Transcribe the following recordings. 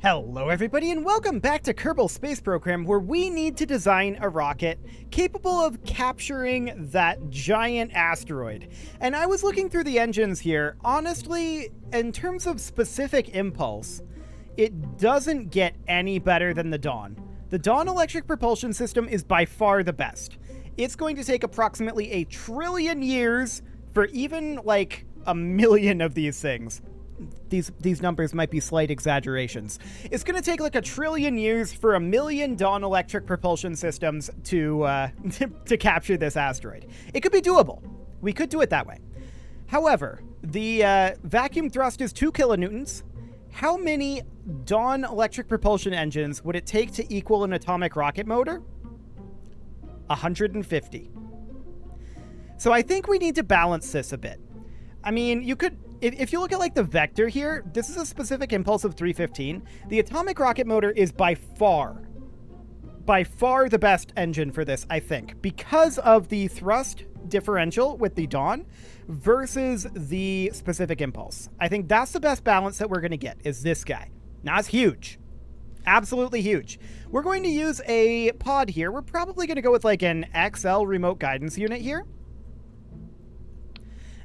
Hello everybody and welcome back to Kerbal Space Program, where we need to design a rocket capable of capturing that giant asteroid. And I was looking through the engines here. Honestly, in terms of specific impulse, it doesn't get any better than the Dawn. The Dawn electric propulsion system is by far the best. It's going to take approximately 1 trillion years for even like 1 million of these things. These numbers might be slight exaggerations. It's going to take like 1 trillion years for 1 million Dawn electric propulsion systems to capture this asteroid. It could be doable. We could do it that way. However, the vacuum thrust is 2 kilonewtons. How many Dawn electric propulsion engines would it take to equal an atomic rocket motor? 150. So I think we need to balance this a bit. I mean, you could... If you look at like the vector here, this is a specific impulse of 315. The atomic rocket motor is by far the best engine for this, I think, because of the thrust differential with the Dawn versus the specific impulse. I think that's the best balance that we're going to get, is this guy. Now, it's huge. Absolutely huge. We're going to use a pod here. We're probably going to go with like an XL remote guidance unit here.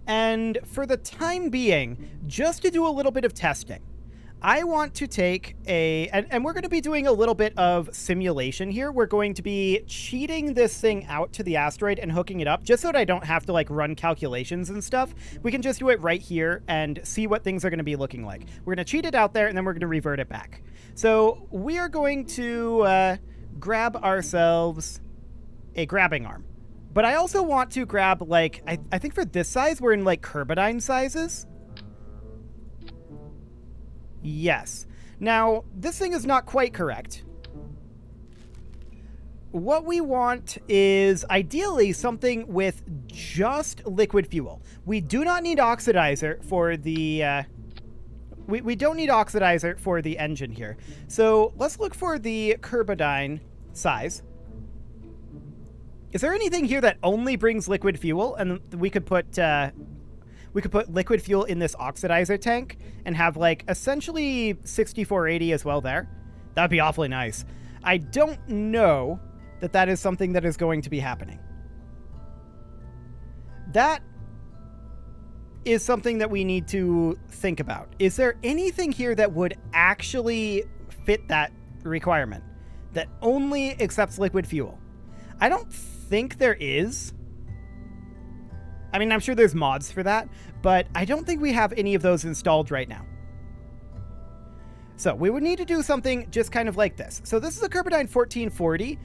And for the time being, just to do a little bit of testing, I want to take and we're going to be doing a little bit of simulation here. We're going to be cheating this thing out to the asteroid and hooking it up, just so that I don't have to like run calculations and stuff. We can just do it right here and see what things are going to be looking like. We're going to cheat it out there, and then we're going to revert it back. So we are going to grab ourselves a grabbing arm. But I also want to grab, like, I think for this size, we're in, like, Kerbadine sizes. Yes. Now, this thing is not quite correct. What we want is, ideally, something with just liquid fuel. We do not need oxidizer for the... We don't need oxidizer for the engine here. So, let's look for the Kerbadine size. Is there anything here that only brings liquid fuel? And we could put liquid fuel in this oxidizer tank and have like essentially 6480 as well there. That would be awfully nice. I don't know that that is something that is going to be happening. That is something that we need to think about. Is there anything here that would actually fit that requirement, that only accepts liquid fuel? I don't think there is. I mean, I'm sure there's mods for that, but I don't think we have any of those installed right now. So we would need to do something just kind of like this. So this is a Kerbadine 1440.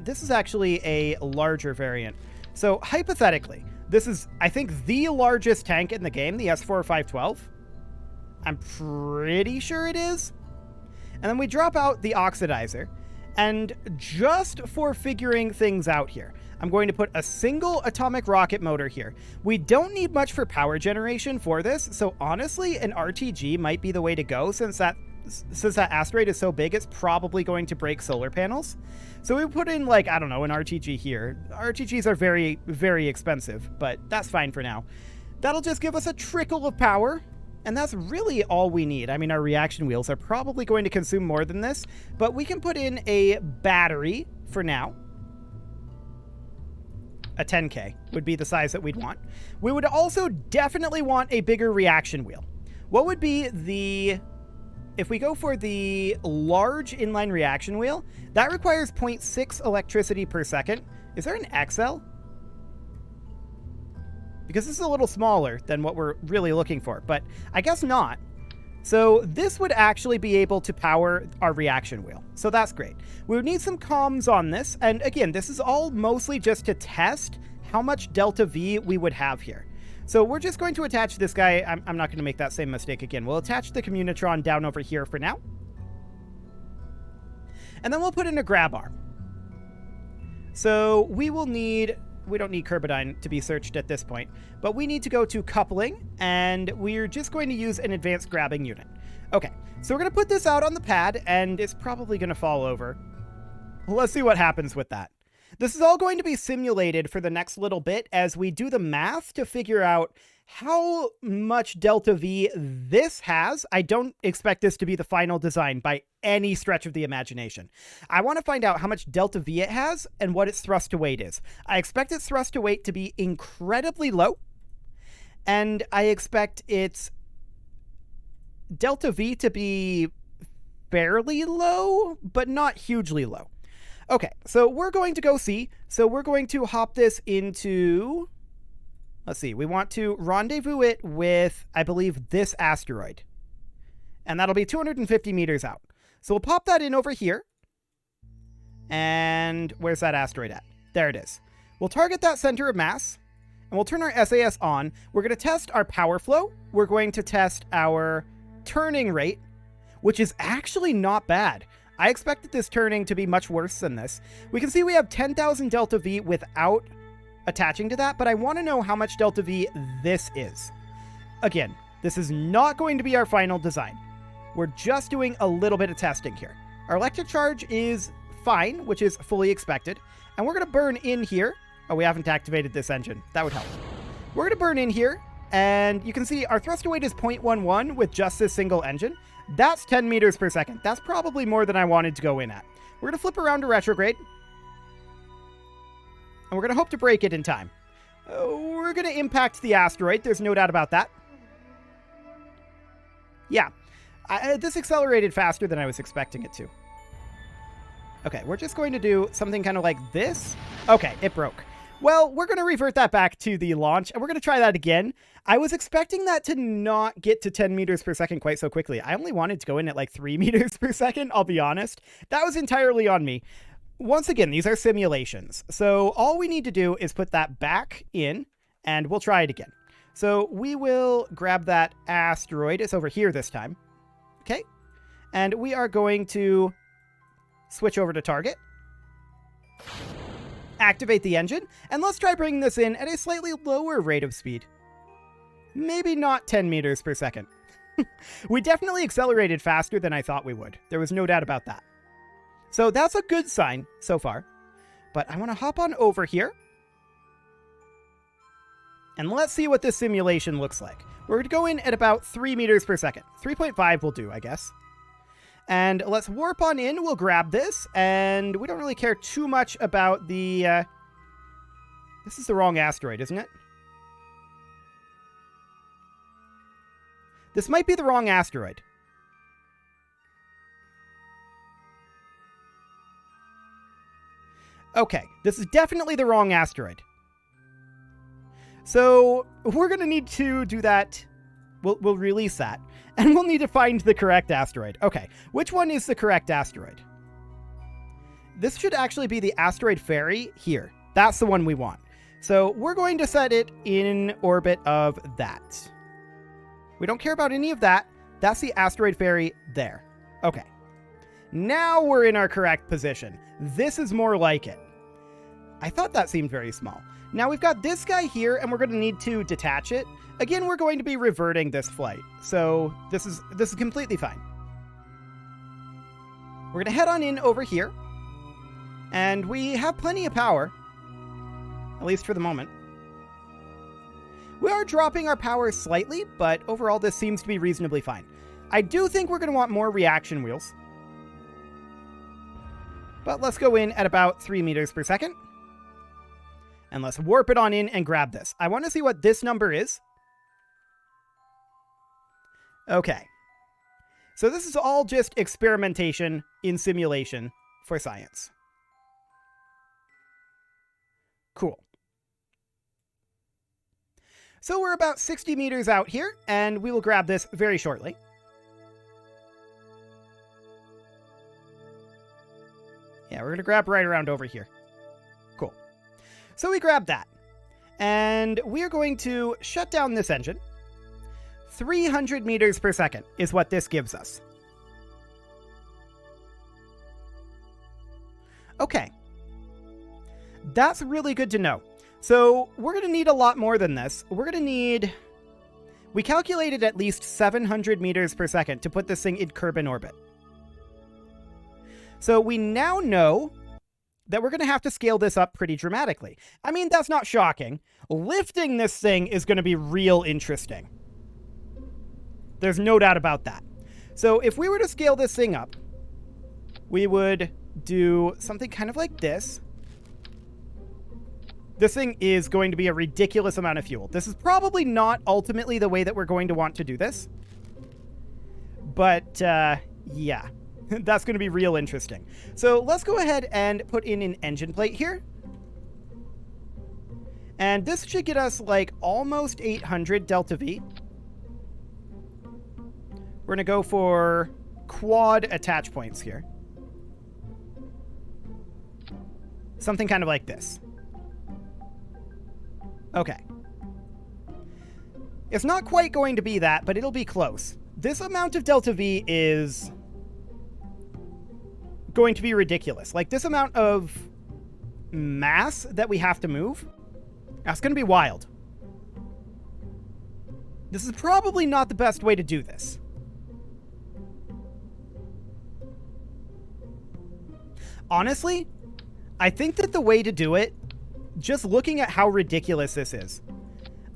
This is actually a larger variant. So hypothetically, this is, I think, the largest tank in the game, the S4512. I'm pretty sure it is. And then we drop out the oxidizer. And just for figuring things out here, I'm going to put a single atomic rocket motor here. We don't need much for power generation for this, so honestly, an RTG might be the way to go, since that asteroid is so big, it's probably going to break solar panels. So we put in, like, I don't know, an RTG here. RTGs are very, very expensive, but that's fine for now. That'll just give us a trickle of power. And that's really all we need. I mean, our reaction wheels are probably going to consume more than this, but we can put in a battery for now. A 10K would be the size that we'd want. We would also definitely want a bigger reaction wheel. What would be the... If we go for the large inline reaction wheel, that requires 0.6 electricity per second. Is there an XL? Because this is a little smaller than what we're really looking for, but I guess not. So this would actually be able to power our reaction wheel. So that's great. We would need some comms on this. And again, this is all mostly just to test how much delta V we would have here. So we're just going to attach this guy. I'm not going to make that same mistake again. We'll attach the communitron down over here for now. And then we'll put in a grab arm. So we will need... We don't need Kerbadine to be searched at this point, but we need to go to coupling, and we're just going to use an advanced grabbing unit. Okay, so we're going to put this out on the pad, and it's probably going to fall over. Let's see what happens with that. This is all going to be simulated for the next little bit as we do the math to figure out How much delta V this has, I don't expect this to be the final design by any stretch of the imagination. I want to find out how much delta V it has and what its thrust to weight is. I expect its thrust to weight to be incredibly low, and I expect its delta V to be fairly low, but not hugely low. Okay, so we're going to go see. So we're going to hop this into... Let's see, we want to rendezvous it with, I believe, this asteroid. And that'll be 250 meters out. So we'll pop that in over here. And where's that asteroid at? There it is. We'll target that center of mass. And we'll turn our SAS on. We're going to test our power flow. We're going to test our turning rate, which is actually not bad. I expected this turning to be much worse than this. We can see we have 10,000 delta V without attaching to that, but I want to know how much delta V this is. Again, this is not going to be our final design. We're just doing a little bit of testing here. Our electric charge is fine, which is fully expected. And we're going to burn in here. Oh, we haven't activated this engine. That would help. We're going to burn in here, and you can see our thrust to weight is 0.11 with just this single engine. That's 10 meters per second. That's probably more than I wanted to go in at. We're going to flip around to retrograde. And we're going to hope to break it in time. We're going to impact the asteroid. There's no doubt about that. Yeah. This accelerated faster than I was expecting it to. Okay, we're just going to do something kind of like this. Okay, it broke. Well, we're going to revert that back to the launch, and we're going to try that again. I was expecting that to not get to 10 meters per second quite so quickly. I only wanted to go in at like 3 meters per second, I'll be honest. That was entirely on me. Once again, these are simulations. So all we need to do is put that back in, and we'll try it again. So we will grab that asteroid. It's over here this time. Okay. And we are going to switch over to target. Activate the engine, and let's try bringing this in at a slightly lower rate of speed. Maybe not 10 meters per second. We definitely accelerated faster than I thought we would. There was no doubt about that. So that's a good sign so far. But I want to hop on over here. And let's see what this simulation looks like. We're going to go in at about 3 meters per second. 3.5 will do, I guess. And let's warp on in. We'll grab this. And we don't really care too much about the... This is the wrong asteroid, isn't it? This might be the wrong asteroid. Okay, this is definitely the wrong asteroid. So we're going to need to do that. We'll release that. And we'll need to find the correct asteroid. Okay, which one is the correct asteroid? This should actually be the asteroid ferry here. That's the one we want. So we're going to set it in orbit of that. We don't care about any of that. That's the asteroid ferry there. Okay. Now we're in our correct position. This is more like it. I thought that seemed very small. Now we've got this guy here, and we're going to need to detach it. Again, we're going to be reverting this flight, so this is completely fine. We're going to head on in over here, and we have plenty of power, at least for the moment. We are dropping our power slightly, but overall this seems to be reasonably fine. I do think we're going to want more reaction wheels. But let's go in at about 3 meters per second. And let's warp it on in and grab this. I want to see what this number is. Okay. So this is all just experimentation in simulation for science. Cool. So we're about 60 meters out here, and we will grab this very shortly. Yeah, we're going to grab right around over here. Cool. So we grab that. And we are going to shut down this engine. 300 meters per second is what this gives us. Okay. That's really good to know. So we're going to need a lot more than this. We're going to need... We calculated at least 700 meters per second to put this thing in Kerbal orbit. So we now know that we're going to have to scale this up pretty dramatically. I mean, that's not shocking. Lifting this thing is going to be real interesting. There's no doubt about that. So if we were to scale this thing up, we would do something kind of like this. This thing is going to be a ridiculous amount of fuel. This is probably not ultimately the way that we're going to want to do this. But, yeah. That's going to be real interesting. So let's go ahead and put in an engine plate here. And this should get us like almost 800 delta V. We're going to go for quad attach points here. Something kind of like this. Okay. It's not quite going to be that, but it'll be close. This amount of delta V is going to be ridiculous. Like, this amount of mass that we have to move, that's going to be wild. This is probably not the best way to do this. Honestly, I think that the way to do it, just looking at how ridiculous this is,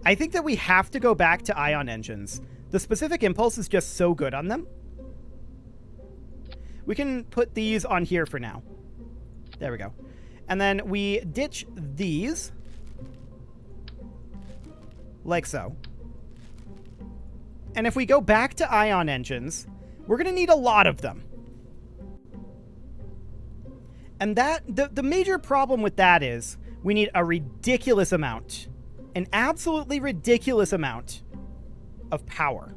I think that we have to go back to ion engines. The specific impulse is just so good on them. We can put these on here for now. There we go. And then we ditch these. Like so. And if we go back to ion engines, we're going to need a lot of them. And that the major problem with that is we need a ridiculous amount, an absolutely ridiculous amount of power.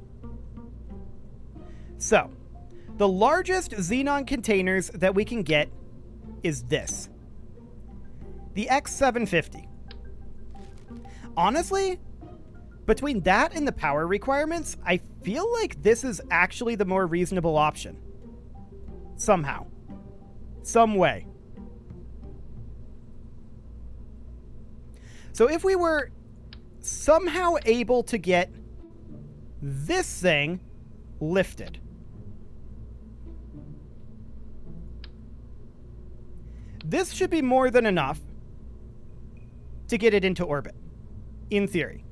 So, the largest xenon containers that we can get is this. The X750. Honestly, between that and the power requirements, I feel like this is actually the more reasonable option. Somehow. Some way. So if we were somehow able to get this thing lifted, this should be more than enough to get it into orbit, in theory.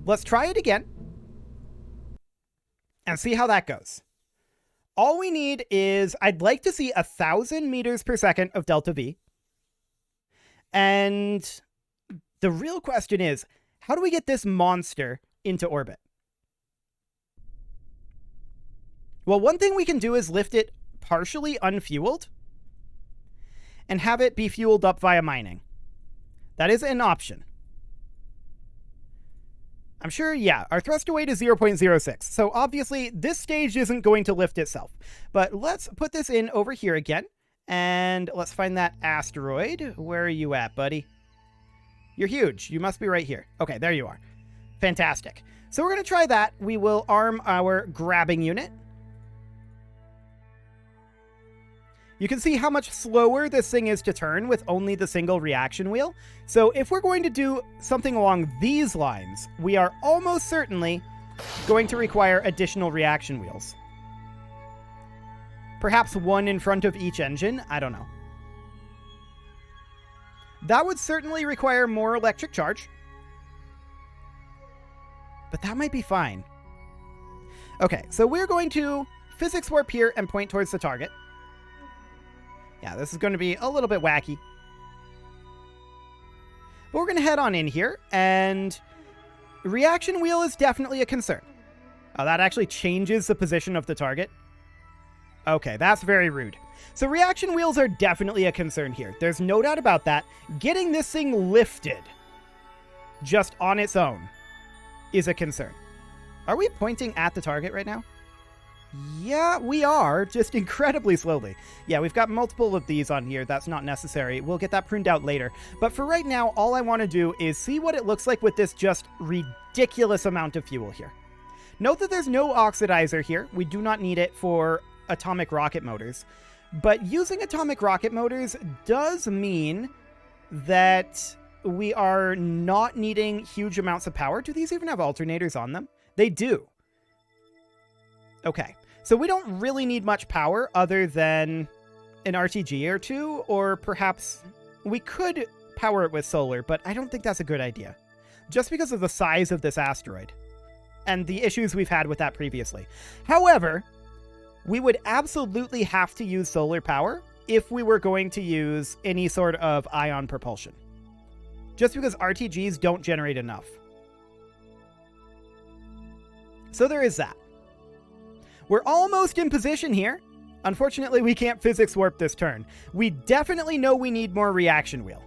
Let's try it again and see how that goes. All we need is, I'd like to see 1,000 meters per second of delta V. And the real question is, how do we get this monster into orbit? Well, one thing we can do is lift it partially unfueled and have it be fueled up via mining. That is an option. I'm sure, yeah, our thrust to weight is 0.06. So obviously this stage isn't going to lift itself. But let's put this in over here again. And let's find that asteroid. Where are you at, buddy? You're huge. You must be right here. Okay, there you are. Fantastic. So we're going to try that. We will arm our grabbing unit. You can see how much slower this thing is to turn with only the single reaction wheel. So if we're going to do something along these lines, we are almost certainly going to require additional reaction wheels. Perhaps one in front of each engine. I don't know. That would certainly require more electric charge. But that might be fine. Okay, so we're going to physics warp here and point towards the target. Yeah, this is going to be a little bit wacky. But we're going to head on in here, and reaction wheel is definitely a concern. Oh, that actually changes the position of the target. Okay, that's very rude. So reaction wheels are definitely a concern here. There's no doubt about that. Getting this thing lifted just on its own is a concern. Are we pointing at the target right now? Yeah, we are, just incredibly slowly. Yeah, we've got multiple of these on here. That's not necessary. We'll get that pruned out later. But for right now, all I want to do is see what it looks like with this just ridiculous amount of fuel here. Note that there's no oxidizer here. We do not need it for atomic rocket motors. But using atomic rocket motors does mean that we are not needing huge amounts of power. Do these even have alternators on them? They do. Okay, so we don't really need much power other than an RTG or two, or perhaps we could power it with solar, but I don't think that's a good idea. Just because of the size of this asteroid and the issues we've had with that previously. However, we would absolutely have to use solar power if we were going to use any sort of ion propulsion. Just because RTGs don't generate enough. So there is that. We're almost in position here. Unfortunately, we can't physics warp this turn. We definitely know we need more reaction wheel.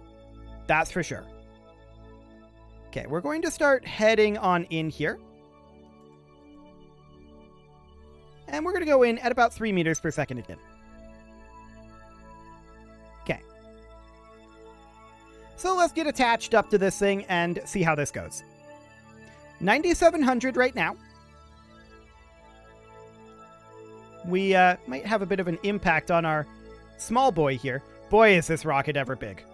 That's for sure. Okay, we're going to start heading on in here. And we're going to go in at about 3 meters per second again. Okay. So let's get attached up to this thing and see how this goes. 9,700 right now. We might have a bit of an impact on our small boy here. Boy, is this rocket ever big.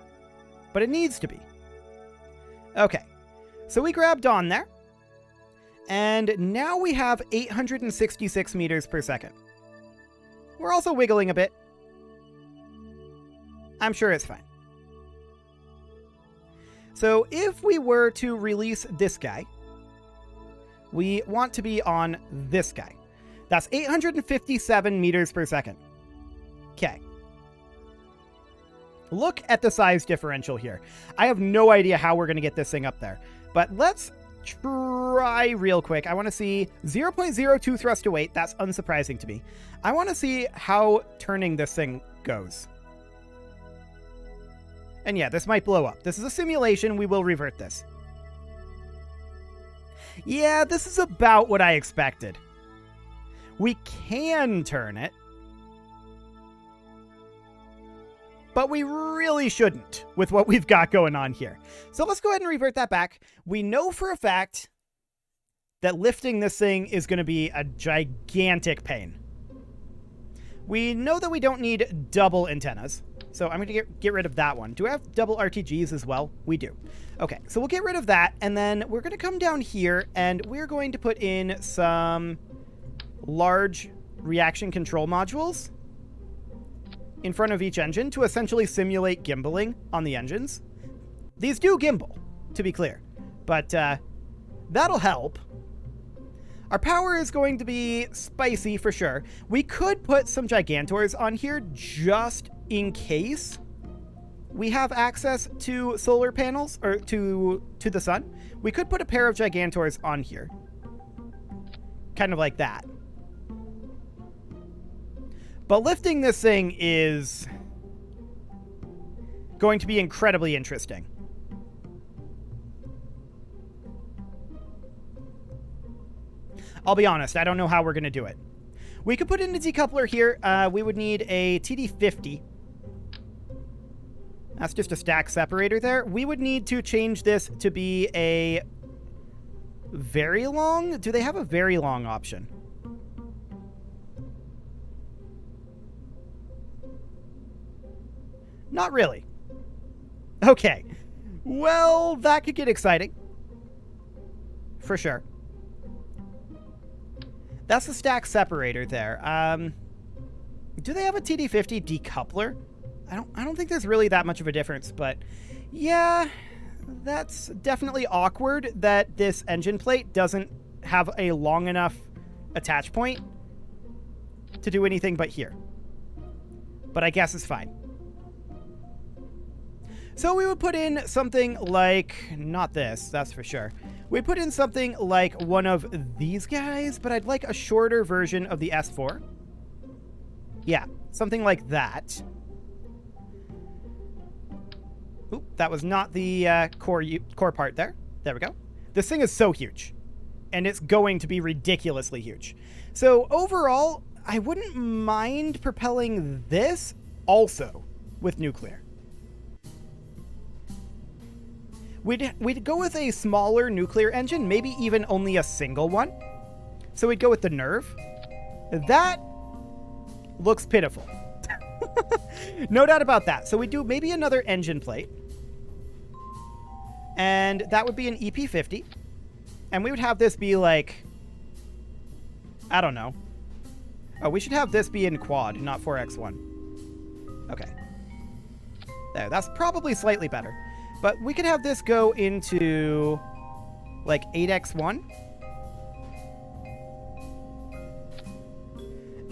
But it needs to be. Okay. So we grabbed on there. And now we have 866 meters per second. We're also wiggling a bit. I'm sure it's fine. So if we were to release this guy, we want to be on this guy. That's 857 meters per second. Okay. Look at the size differential here. I have no idea how we're going to get this thing up there. But let's try real quick. I want to see 0.02 thrust to weight. That's unsurprising to me. I want to see how turning this thing goes. And yeah, this might blow up. This is a simulation. We will revert this. Yeah, this is about what I expected. We can turn it, but we really shouldn't with what we've got going on here. So let's go ahead and revert that back. We know for a fact that lifting this thing is going to be a gigantic pain. We know that we don't need double antennas, so I'm going to get rid of that one. Do I have double RTGs as well? We do. Okay, so we'll get rid of that, and then we're going to come down here, and we're going to put in some large reaction control modules in front of each engine to essentially simulate gimbaling on the engines. These do gimbal, to be clear, but that'll help. Our power is going to be spicy for sure. We could put some Gigantors on here just in case we have access to solar panels or to the sun. We could put a pair of Gigantors on here. Kind of like that. But lifting this thing is going to be incredibly interesting. I'll be honest, I don't know how we're going to do it. We could put in a decoupler here. We would need a TD50. That's just a stack separator there. We would need to change this to be a very long. Do they have a very long option? Not really. Okay. Well, that could get exciting. For sure. That's the stack separator there. Do they have a TD50 decoupler? I don't think there's really that much of a difference, but yeah, that's definitely awkward that this engine plate doesn't have a long enough attach point to do anything but here. But I guess it's fine. So we would put in something like, not this, that's for sure. We put in something like one of these guys, but I'd like a shorter version of the S4. Yeah, something like that. Oop, that was not the core part there. There we go. This thing is so huge, and it's going to be ridiculously huge. So overall, I wouldn't mind propelling this also with nuclear. We'd go with a smaller nuclear engine, maybe even only a single one. So we'd go with the Nerve. That looks pitiful. No doubt about that. So we'd do maybe another engine plate. And that would be an EP50. And we would have this be like, I don't know. Oh, we should have this be in quad, not 4x1. Okay. There, that's probably slightly better. But we could have this go into, like, 8x1.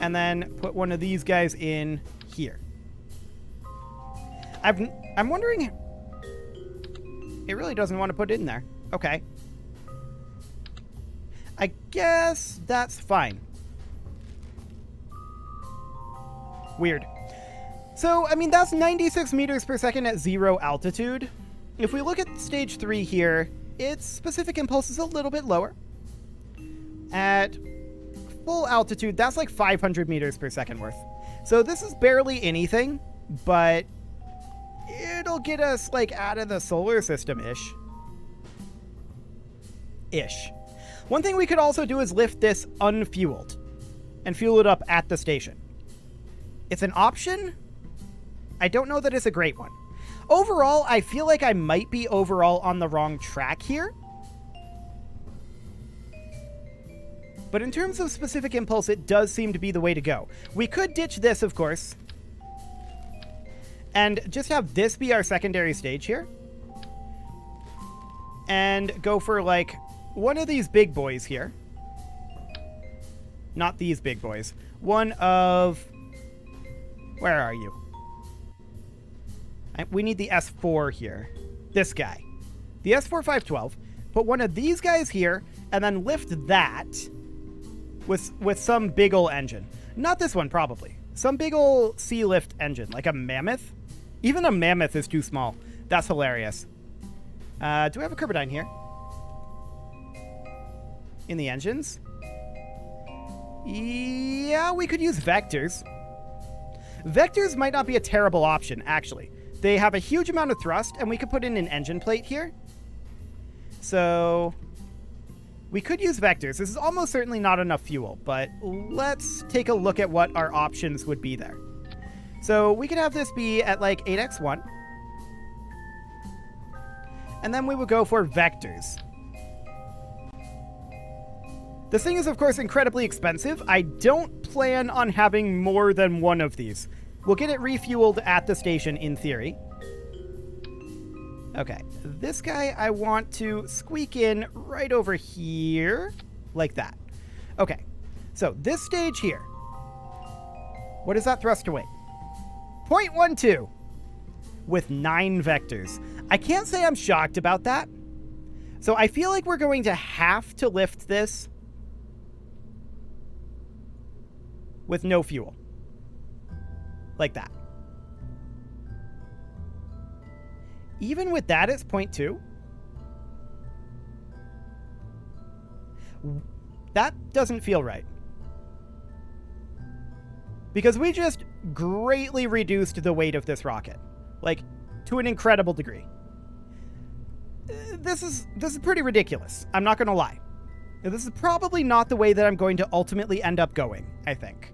And then put one of these guys in here. I'm wondering... It really doesn't want to put it in there. Okay. I guess that's fine. Weird. So, I mean, that's 96 meters per second at 0 altitude. If we look at stage 3 here, its specific impulse is a little bit lower. At full altitude, that's like 500 meters per second worth. So this is barely anything, but it'll get us like out of the solar system-ish. One thing we could also do is lift this unfueled and fuel it up at the station. It's an option. I don't know that it's a great one. Overall, I feel like I might be overall on the wrong track here. But in terms of specific impulse, it does seem to be the way to go. We could ditch this, of course, and just have this be our secondary stage here. And go for, like, one of these big boys here. Not these big boys. One of... Where are you? We need the S4 here. This guy. The S4 512. Put one of these guys here, and then lift that with some big ol' engine. Not this one, probably. Some big ol' sea lift engine, like a Mammoth. Even a Mammoth is too small. That's hilarious. Do we have a Kerbal here? In the engines? Yeah, we could use vectors. Vectors might not be a terrible option, actually. They have a huge amount of thrust, and we could put in an engine plate here. So we could use vectors. This is almost certainly not enough fuel, but let's take a look at what our options would be there. So we could have this be at like 8x1. And then we would go for vectors. This thing is, of course, incredibly expensive. I don't plan on having more than one of these. We'll get it refueled at the station, in theory. Okay, this guy I want to squeak in right over here, like that. Okay, so this stage here. What is that thrust to weight? 0.12 with 9 vectors. I can't say I'm shocked about that. So I feel like we're going to have to lift this with no fuel. Like that. Even with that, it's 0.2. That doesn't feel right. Because we just greatly reduced the weight of this rocket. Like, to an incredible degree. This is pretty ridiculous. I'm not going to lie. This is probably not the way that I'm going to ultimately end up going, I think.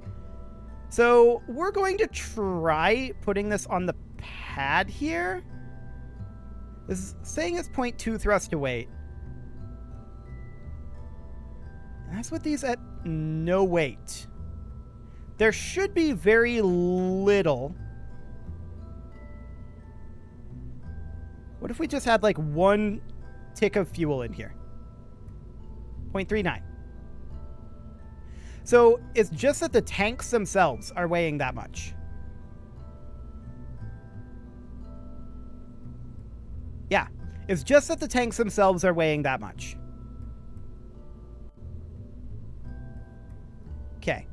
So we're going to try putting this on the pad here. This is saying it's 0.2 thrust to weight. And that's with these at no weight. There should be very little. What if we just had like one tick of fuel in here? 0.39. So it's just that the tanks themselves are weighing that much. Yeah, it's just that the tanks themselves are weighing that much. Okay,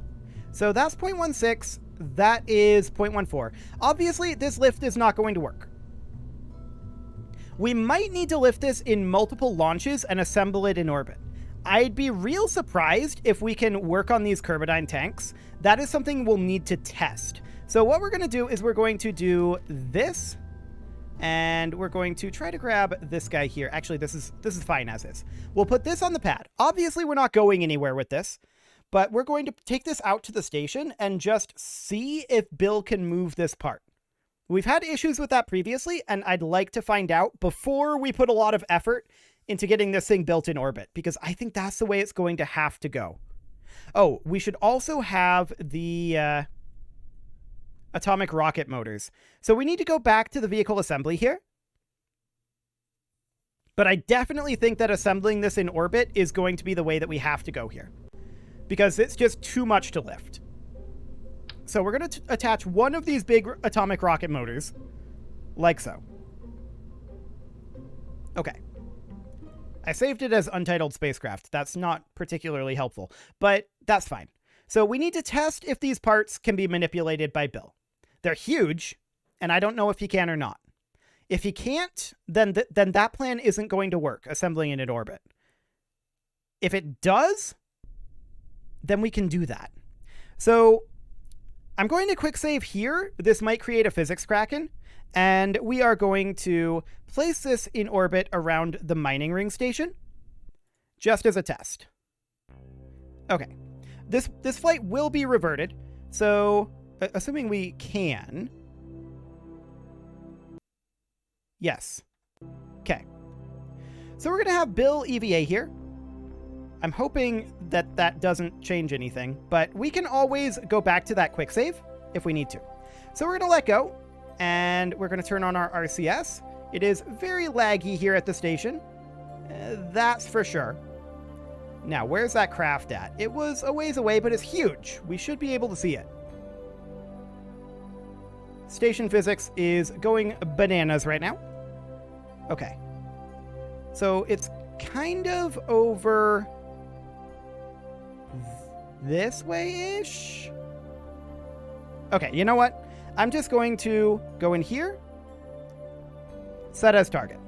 so that's 0.16. That is 0.14. Obviously, this lift is not going to work. We might need to lift this in multiple launches and assemble it in orbit. I'd be real surprised if we can work on these Kerbal tanks. That is something we'll need to test. So what we're going to do is we're going to do this, and we're going to try to grab this guy here. Actually, this is fine as is. We'll put this on the pad. Obviously, we're not going anywhere with this, but we're going to take this out to the station and just see if Bill can move this part. We've had issues with that previously, and I'd like to find out before we put a lot of effort into getting this thing built in orbit, because I think that's the way it's going to have to go. Oh, we should also have the atomic rocket motors. So we need to go back to the vehicle assembly here. But I definitely think that assembling this in orbit is going to be the way that we have to go here, because it's just too much to lift. So we're going to attach one of these big atomic rocket motors, like so. Okay. I saved it as untitled spacecraft. That's not particularly helpful, but that's fine. So we need to test if these parts can be manipulated by Bill. They're huge, and I don't know if he can or not. If he can't, then that plan isn't going to work, assembling it in orbit. If it does, then we can do that. So I'm going to quick save here. This might create a physics kraken, and we are going to place this in orbit around the mining ring station, just as a test. Okay, this flight will be reverted, so assuming we can. Yes. Okay. So we're going to have Bill EVA here. I'm hoping that that doesn't change anything, but we can always go back to that quick save if we need to. So we're going to let go, and we're going to turn on our RCS. It is very laggy here at the station. That's for sure. Now, where's that craft at? It was a ways away, but it's huge. We should be able to see it. Station physics is going bananas right now. Okay. So it's kind of over this way-ish. Okay, you know what? I'm just going to go in here. Set as target.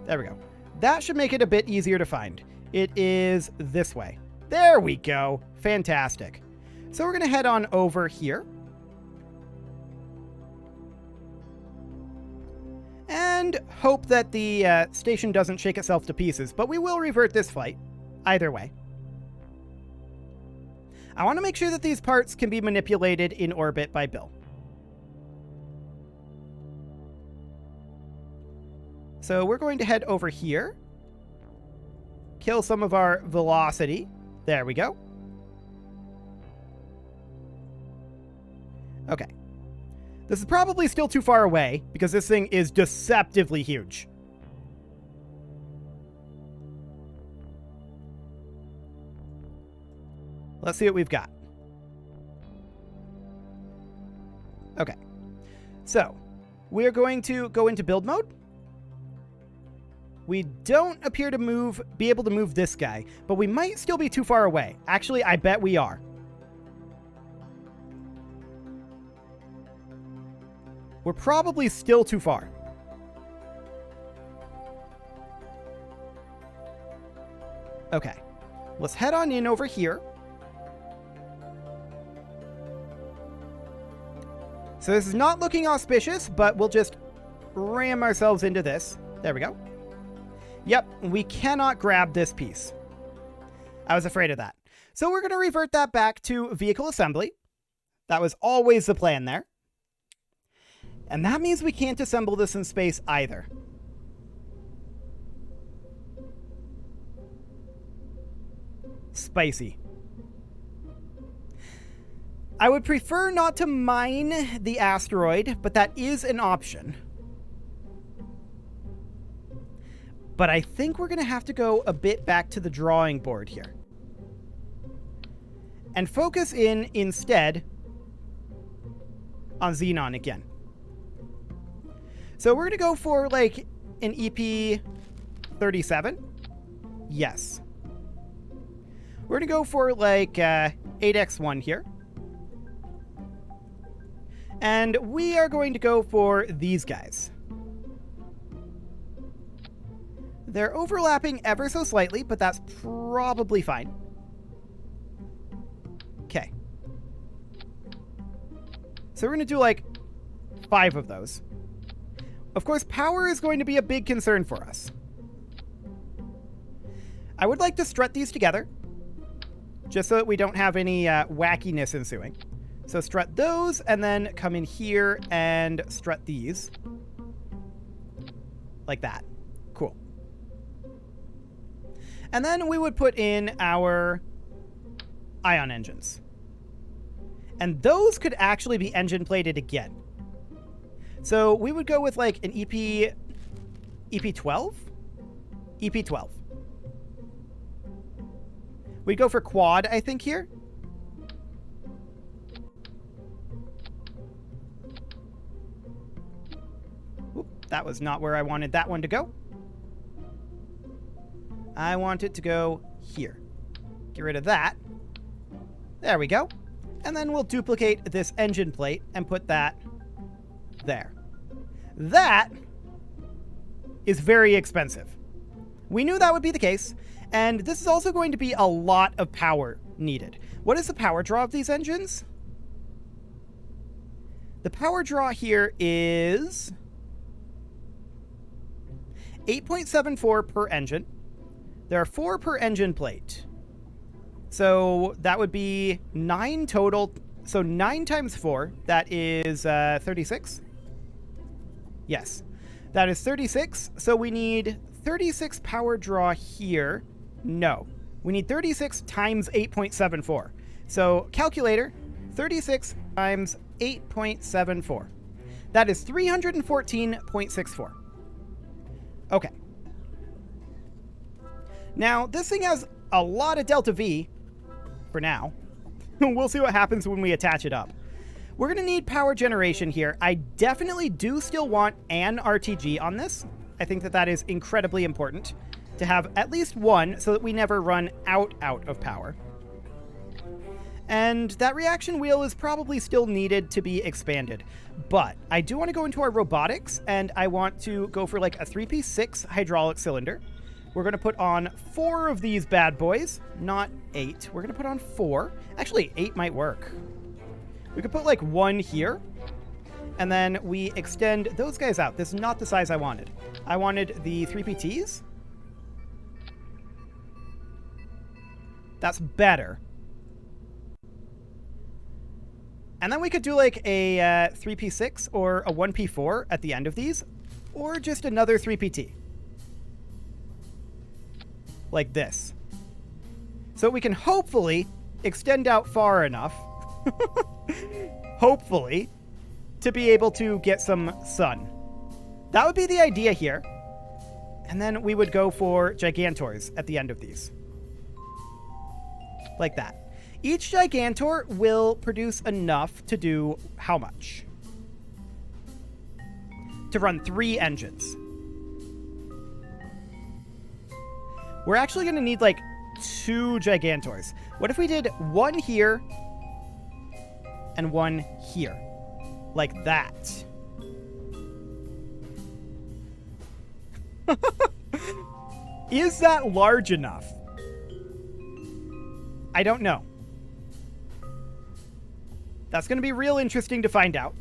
There we go. That should make it a bit easier to find. It is this way. There we go. Fantastic. So we're going to head on over here. And hope that the station doesn't shake itself to pieces, but we will revert this flight, either way. I want to make sure that these parts can be manipulated in orbit by Bill. So we're going to head over here, kill some of our velocity. There we go. Okay. This is probably still too far away because this thing is deceptively huge. Let's see what we've got. Okay. So, we're going to go into build mode. We don't appear to be able to move this guy, but we might still be too far away. Actually, I bet we are. We're probably still too far. Okay. Let's head on in over here. So this is not looking auspicious, but we'll just ram ourselves into this. There we go. Yep, we cannot grab this piece. I was afraid of that. So we're going to revert that back to vehicle assembly. That was always the plan there. And that means we can't assemble this in space either. Spicy. I would prefer not to mine the asteroid, but that is an option. But I think we're going to have to go a bit back to the drawing board here. And focus in instead on Xenon again. So we're going to go for like an EP37. Yes. We're going to go for like 8X1 here. And we are going to go for these guys. They're overlapping ever so slightly, but that's probably fine. Okay. So we're going to do like 5 of those. Of course, power is going to be a big concern for us. I would like to strut these together, just so that we don't have any wackiness ensuing. So strut those, and then come in here and strut these. Like that. Cool. And then we would put in our ion engines. And those could actually be engine plated again. So we would go with like an EP12? EP12. We'd go for quad, I think, here. Oop, that was not where I wanted that one to go. I want it to go here. Get rid of that. There we go. And then we'll duplicate this engine plate and put that there. That is very expensive. We knew that would be the case, and this is also going to be a lot of power needed. What is the power draw of these engines? The power draw here is 8.74 per engine. There are 4 per engine plate. So that would be 9 total. So 9 times 4, that is 36. Yes, that is 36. So we need 36 power draw here. No, we need 36 times 8.74. So calculator, 36 times 8.74. That is 314.64. Okay. Now, this thing has a lot of delta V for now. We'll see what happens when we attach it up. We're going to need power generation here. I definitely do still want an RTG on this. I think that that is incredibly important to have at least one so that we never run out of power. And that reaction wheel is probably still needed to be expanded. But I do want to go into our robotics, and I want to go for like a 3P6 hydraulic cylinder. We're going to put on 4 of these bad boys, not 8. We're going to put on 4. Actually, 8 might work. We could put like 1 here, and then we extend those guys out. This is not the size I wanted. I wanted the 3PTs. That's better. And then we could do like a 3P6 or a 1P4 at the end of these, or just another 3PT. Like this. So we can hopefully extend out far enough, hopefully, to be able to get some sun. That would be the idea here. And then we would go for Gigantors at the end of these. Like that. Each Gigantor will produce enough to do how much? To run 3 engines. We're actually going to need like 2 Gigantors. What if we did 1 here and 1 here? Like that. Is that large enough? I don't know. That's going to be real interesting to find out.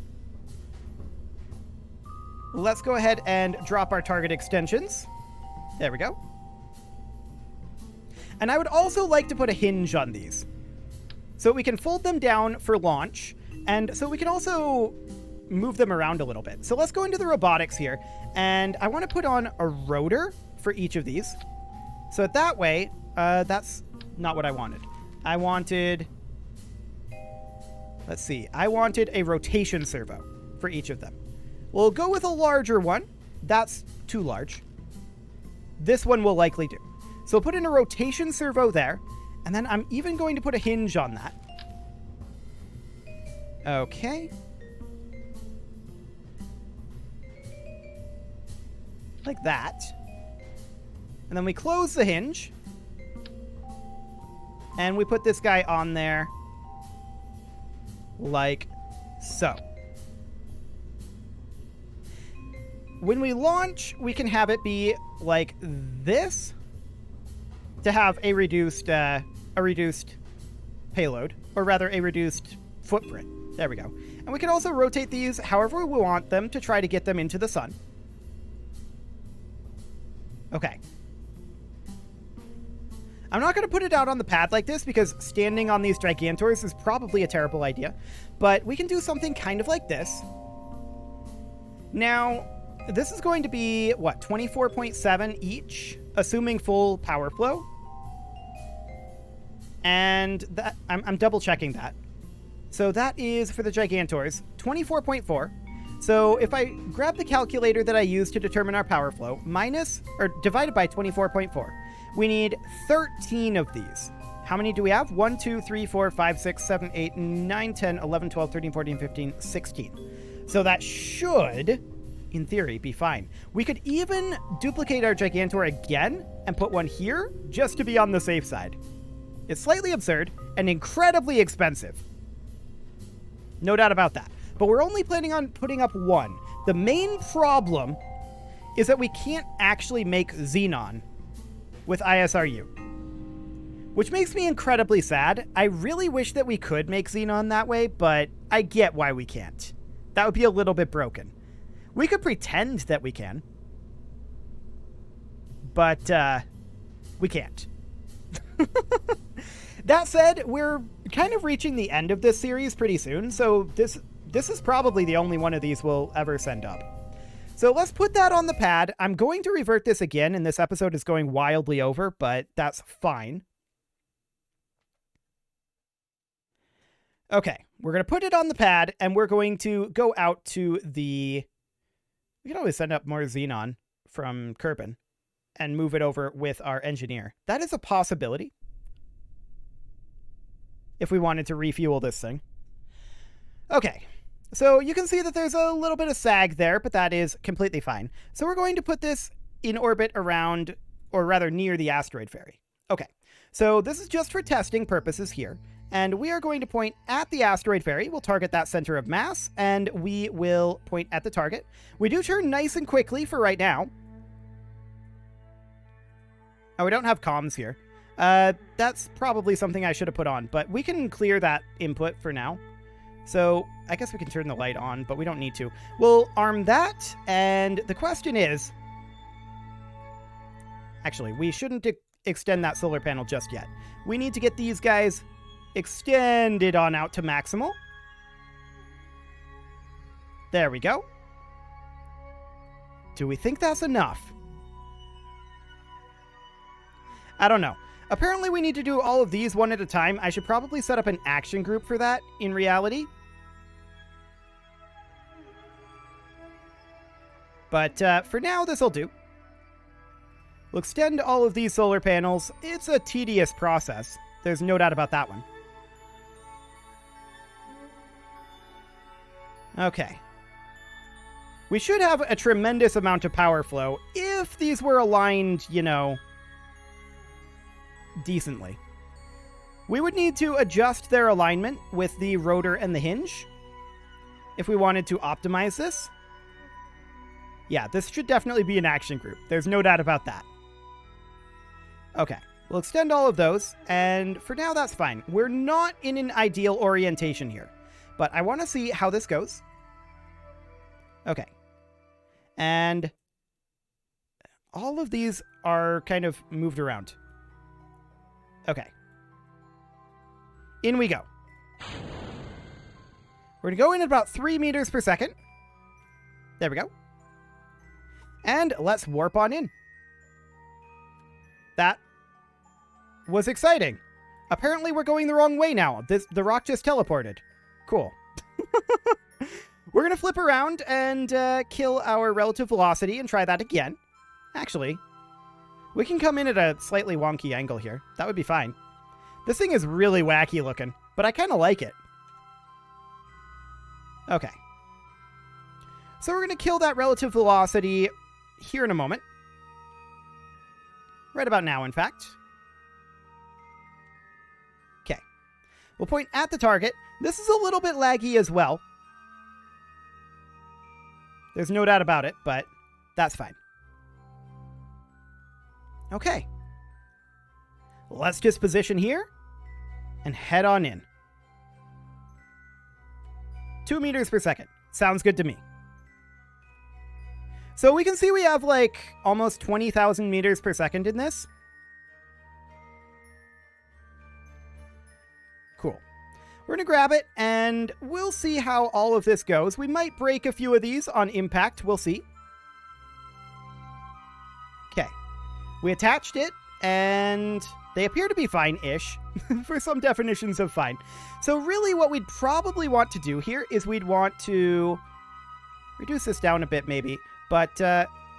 Let's go ahead and drop our target extensions. There we go. And I would also like to put a hinge on these, so we can fold them down for launch, and so we can also move them around a little bit. So let's go into the robotics here, and I want to put on a rotor for each of these. So that way, that's not what I wanted. I wanted, let's see, I wanted a rotation servo for each of them. We'll go with a larger one. That's too large. This one will likely do. So put in a rotation servo there, and then I'm even going to put a hinge on that. Okay. Like that. And then we close the hinge. And we put this guy on there. Like so. When we launch, we can have it be like this, to have a reduced payload, or rather a reduced footprint. There we go. And we can also rotate these however we want them to try to get them into the sun. Okay. I'm not going to put it out on the pad like this because standing on these Gigantors is probably a terrible idea, but we can do something kind of like this. Now, this is going to be, what, 24.7 each, assuming full power flow. And that I'm double checking that. So that is, for the Gigantors, 24.4. So if I grab the calculator that I used to determine our power flow, divided by 24.4, we need 13 of these. How many do we have? 1, 2, 3, 4, 5, 6, 7, 8, 9, 10, 11, 12, 13, 14, 15, 16. So that should, in theory, be fine. We could even duplicate our Gigantor again and put one here just to be on the safe side. It's slightly absurd and incredibly expensive. No doubt about that. But we're only planning on putting up one. The main problem is that we can't actually make Xenon with ISRU, which makes me incredibly sad. I really wish that we could make Xenon that way, but I get why we can't. That would be a little bit broken. We could pretend that we can, but we can't. That said, we're kind of reaching the end of this series pretty soon, so this is probably the only one of these we'll ever send up. So let's put that on the pad. I'm going to revert this again, and this episode is going wildly over, but that's fine. Okay, we're going to put it on the pad, and we're going to go out to the... We can always send up more Xenon from Kerbal and move it over with our engineer. That is a possibility if we wanted to refuel this thing. Okay, so you can see that there's a little bit of sag there, but that is completely fine. So we're going to put this in orbit around, or rather near the asteroid ferry. Okay, so this is just for testing purposes here. And we are going to point at the asteroid ferry. We'll target that center of mass, and we will point at the target. We do turn nice and quickly for right now. Oh, we don't have comms here. That's probably something I should have put on, but we can clear that input for now. So I guess we can turn the light on, but we don't need to. We'll arm that, and the question is... Actually, we shouldn't extend that solar panel just yet. We need to get these guys extended on out to maximal. There we go. Do we think that's enough? I don't know. Apparently we need to do all of these one at a time. I should probably set up an action group for that in reality. But for now, this'll do. We'll extend all of these solar panels. It's a tedious process. There's no doubt about that one. Okay. We should have a tremendous amount of power flow if these were aligned, you know, decently. We would need to adjust their alignment with the rotor and the hinge if we wanted to optimize this. Yeah, this should definitely be an action group. There's no doubt about that. Okay, we'll extend all of those, and for now that's fine. We're not in an ideal orientation here, but I want to see how this goes. Okay. And all of these are kind of moved around. Okay. In we go. We're going to go in at about 3 meters per second. There we go. And let's warp on in. That was exciting. Apparently we're going the wrong way now. The rock just teleported. Cool. We're going to flip around and kill our relative velocity and try that again. Actually, we can come in at a slightly wonky angle here. That would be fine. This thing is really wacky looking, but I kind of like it. Okay. So we're going to kill that relative velocity here in a moment. Right about now, in fact. Okay. We'll point at the target. This is a little bit laggy as well. There's no doubt about it, but that's fine. Okay. Let's just position here and head on in. 2 meters per second. Sounds good to me. So we can see we have like almost 20,000 meters per second in this. Cool. We're going to grab it, and we'll see how all of this goes. We might break a few of these on impact. We'll see. Okay. We attached it, and They appear to be fine-ish for some definitions of fine. So really what we'd probably want to do here is we'd want to reduce this down a bit maybe. But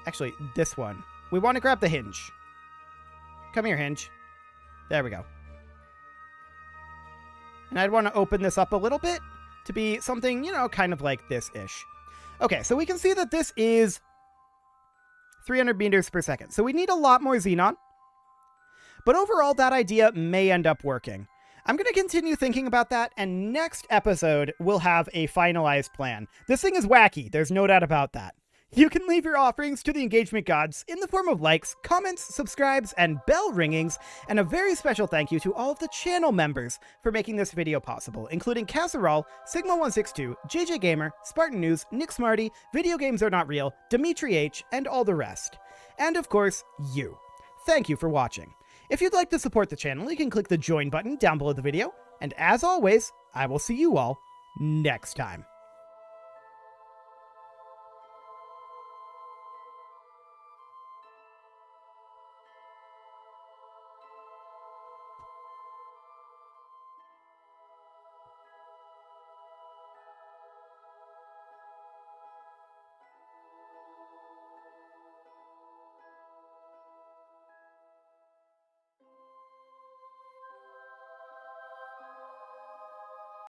actually, this one. We want to grab the hinge. Come here, hinge. There we go. And I'd want to open this up a little bit to be something, you know, kind of like this-ish. Okay, so we can see that this is 300 meters per second. So we need a lot more xenon. But overall, that idea may end up working. I'm going to continue thinking about that, and next episode, we'll have a finalized plan. This thing is wacky, there's no doubt about that. You can leave your offerings to the engagement gods in the form of likes, comments, subscribes, and bell ringings, and a very special thank you to all of the channel members for making this video possible, including Casserole, Sigma162, JJ Gamer, Spartan News, Nick Smarty, Video Games Are Not Real, Dimitri H, and all the rest. And of course, you. Thank you for watching. If you'd like to support the channel, you can click the join button down below the video, and as always, I will see you all next time.